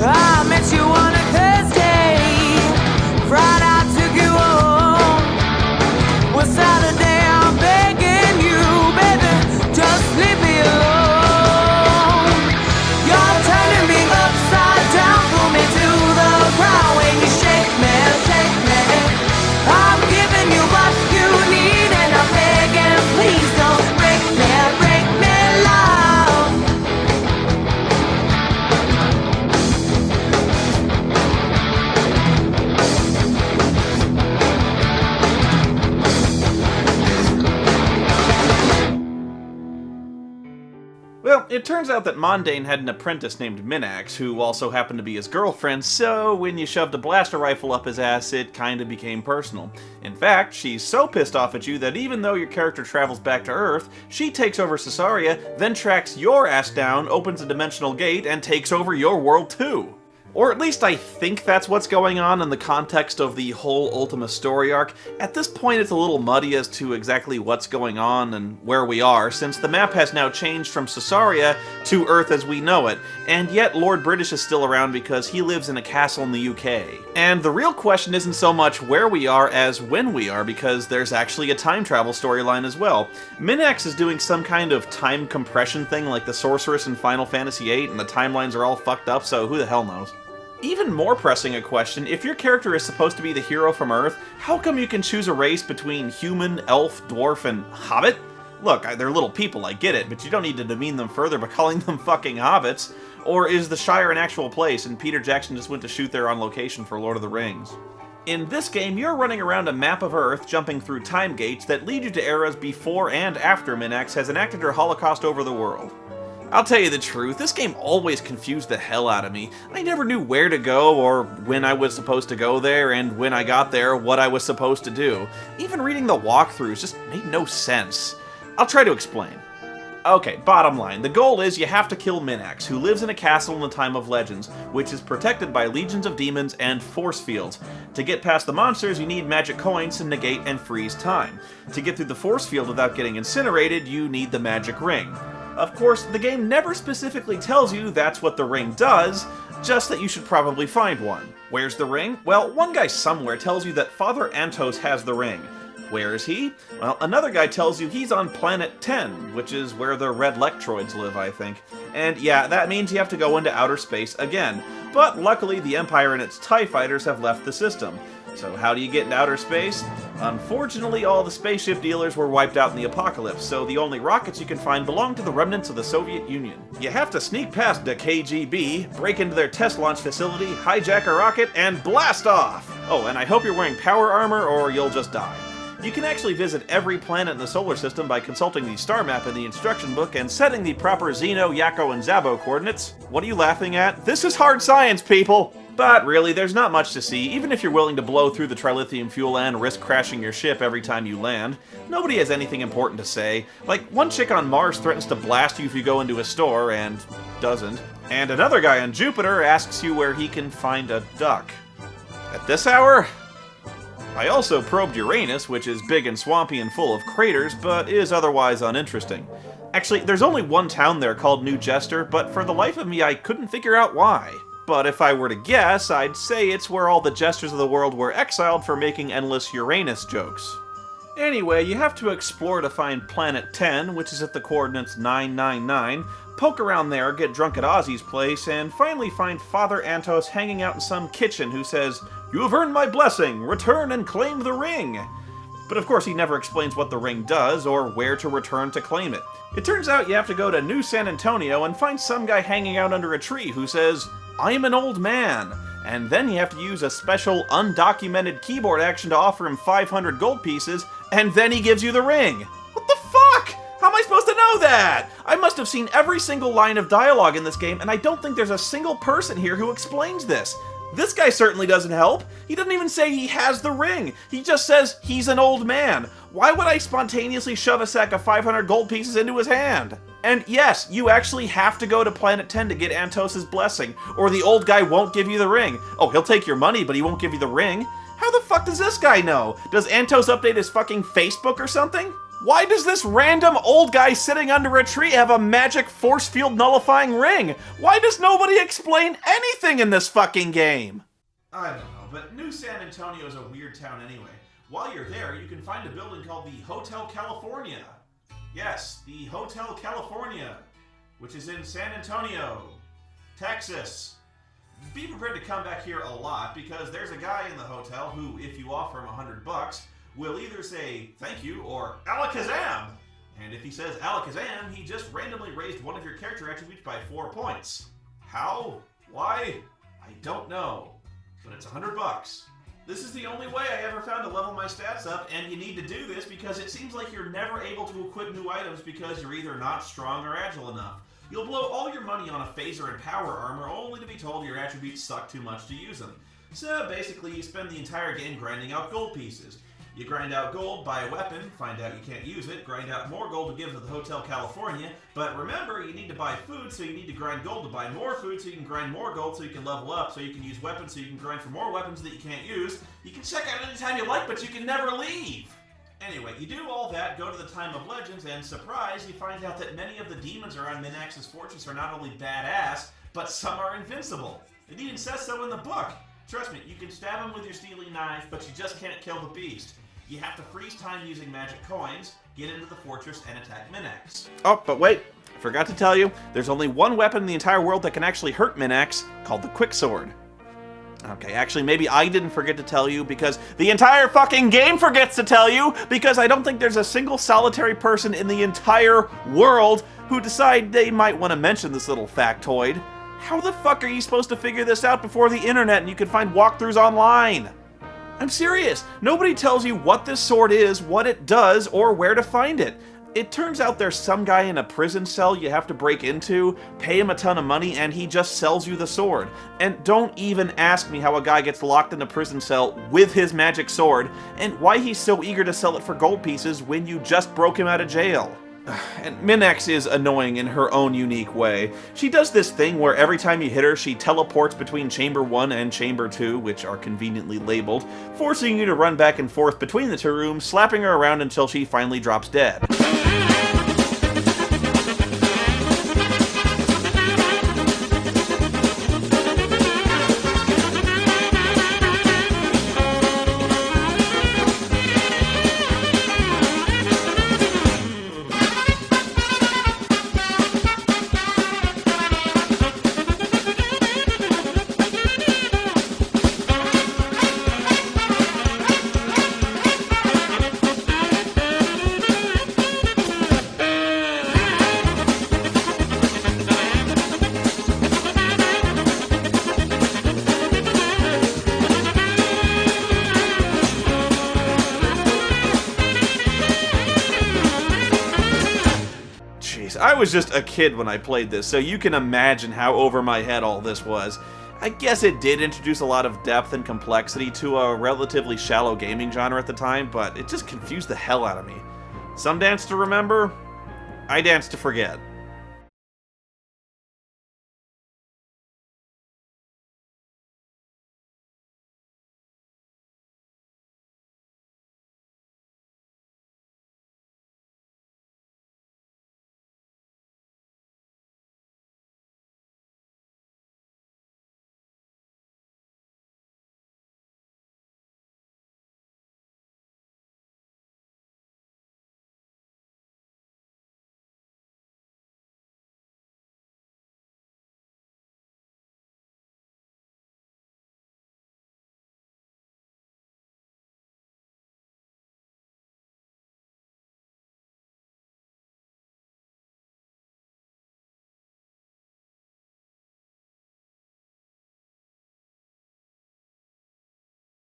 I met you on a Thursday, Friday I took you home. Well, Saturday I'm begging you, baby, just leave me alone. You're turning me upside down, pull me to the ground when you shake me, shake me. I'm giving you what you need and I'm begging, please don't break me, love. Well, it turns out that Mondane had an apprentice named Minax, who also happened to be his girlfriend, so when you shoved a blaster rifle up his ass, it kinda became personal. In fact, she's so pissed off at you that even though your character travels back to Earth, she takes over Caesarea, then tracks your ass down, opens a dimensional gate, and takes over your world too. Or at least I think that's what's going on in the context of the whole Ultima story arc. At this point it's a little muddy as to exactly what's going on and where we are, since the map has now changed from Caesarea to Earth as we know it, and yet Lord British is still around because he lives in a castle in the UK. And the real question isn't so much where we are as when we are, because there's actually a time travel storyline as well. Minax is doing some kind of time compression thing like the Sorceress in Final Fantasy VIII, and the timelines are all fucked up, so who the hell knows. Even more pressing a question, if your character is supposed to be the hero from Earth, how come you can choose a race between human, elf, dwarf, and hobbit? Look, they're little people, I get it, but you don't need to demean them further by calling them fucking hobbits. Or is the Shire an actual place and Peter Jackson just went to shoot there on location for Lord of the Rings? In this game, you're running around a map of Earth, jumping through time gates that lead you to eras before and after Minax has enacted her holocaust over the world. I'll tell you the truth, this game always confused the hell out of me. I never knew where to go, or when I was supposed to go there, and when I got there, what I was supposed to do. Even reading the walkthroughs just made no sense. I'll try to explain. Okay, bottom line, the goal is you have to kill Minax, who lives in a castle in the Time of Legends, which is protected by legions of demons and force fields. To get past the monsters, you need magic coins to negate and freeze time. To get through the force field without getting incinerated, you need the magic ring. Of course, the game never specifically tells you that's what the ring does, just that you should probably find one. Where's the ring? Well, one guy somewhere tells you that Father Antos has the ring. Where is he? Well, another guy tells you he's on planet 10, which is where the red Lectroids live, I think. And yeah, that means you have to go into outer space again. But luckily, the Empire and its TIE fighters have left the system. So how do you get into outer space? Unfortunately, all the spaceship dealers were wiped out in the apocalypse, so the only rockets you can find belong to the remnants of the Soviet Union. You have to sneak past the KGB, break into their test launch facility, hijack a rocket, and blast off! Oh, and I hope you're wearing power armor or you'll just die. You can actually visit every planet in the solar system by consulting the star map in the instruction book and setting the proper Xeno, Yakko, and Zabo coordinates. What are you laughing at? This is hard science, people! But really, there's not much to see, even if you're willing to blow through the trilithium fuel and risk crashing your ship every time you land. Nobody has anything important to say. Like, one chick on Mars threatens to blast you if you go into a store, and doesn't. And another guy on Jupiter asks you where he can find a duck. At this hour? I also probed Uranus, which is big and swampy and full of craters, but is otherwise uninteresting. Actually, there's only one town there called New Jester, but for the life of me I couldn't figure out why. But if I were to guess, I'd say it's where all the jesters of the world were exiled for making endless Uranus jokes. Anyway, you have to explore to find Planet 10, which is at the coordinates 999, poke around there, get drunk at Ozzy's place, and finally find Father Antos hanging out in some kitchen who says, "You have earned my blessing, return and claim the ring!" But of course he never explains what the ring does, or where to return to claim it. It turns out you have to go to New San Antonio and find some guy hanging out under a tree who says, "I'm an old man," and then you have to use a special undocumented keyboard action to offer him 500 gold pieces, and then he gives you the ring. What the fuck? How am I supposed to know that? I must have seen every single line of dialogue in this game, and I don't think there's a single person here who explains this. This guy certainly doesn't help. He doesn't even say he has the ring. He just says he's an old man. Why would I spontaneously shove a sack of 500 gold pieces into his hand? And yes, you actually have to go to Planet 10 to get Antos' blessing, or the old guy won't give you the ring. Oh, he'll take your money, but he won't give you the ring. How the fuck does this guy know? Does Antos update his fucking Facebook or something? Why does this random old guy sitting under a tree have a magic force field nullifying ring? Why does nobody explain anything in this fucking game? I don't know, but New San Antonio is a weird town anyway. While you're there, you can find a building called the Hotel California. Yes, the Hotel California, which is in San Antonio, Texas. Be prepared to come back here a lot because there's a guy in the hotel who, if you offer him $100, will either say thank you or alakazam. And if he says alakazam, he just randomly raised one of your character attributes by 4 points. How? Why? I don't know. But it's $100. This is the only way I ever found to level my stats up, and you need to do this because it seems like you're never able to equip new items because you're either not strong or agile enough. You'll blow all your money on a phaser and power armor only to be told your attributes suck too much to use them. So basically you spend the entire game grinding out gold pieces. You grind out gold, buy a weapon, find out you can't use it, grind out more gold to give to the Hotel California, but remember, you need to buy food, so you need to grind gold to buy more food, so you can grind more gold so you can level up, so you can use weapons, so you can grind for more weapons that you can't use. You can check out anytime you like, but you can never leave! Anyway, you do all that, go to the Time of Legends, and surprise, you find out that many of the demons around Minax's fortress are not only badass, but some are invincible. It even says so in the book. Trust me, you can stab them with your steely knife, but you just can't kill the beast. You have to freeze time using magic coins, get into the fortress, and attack Minax. Oh, but wait, I forgot to tell you, there's only one weapon in the entire world that can actually hurt Minax, called the Quicksword. Okay, actually, maybe I didn't forget to tell you because the entire fucking game forgets to tell you because I don't think there's a single solitary person in the entire world who decide they might want to mention this little factoid. How the fuck are you supposed to figure this out before the internet and you can find walkthroughs online? I'm serious. Nobody tells you what this sword is, what it does, or where to find it. It turns out there's some guy in a prison cell you have to break into, pay him a ton of money, and he just sells you the sword. And don't even ask me how a guy gets locked in a prison cell with his magic sword, and why he's so eager to sell it for gold pieces when you just broke him out of jail. And Minax is annoying in her own unique way. She does this thing where every time you hit her, she teleports between Chamber 1 and Chamber 2, which are conveniently labeled, forcing you to run back and forth between the two rooms, slapping her around until she finally drops dead. I was just a kid when I played this, so you can imagine how over my head all this was. I guess it did introduce a lot of depth and complexity to a relatively shallow gaming genre at the time, but it just confused the hell out of me. Some dance to remember, I dance to forget.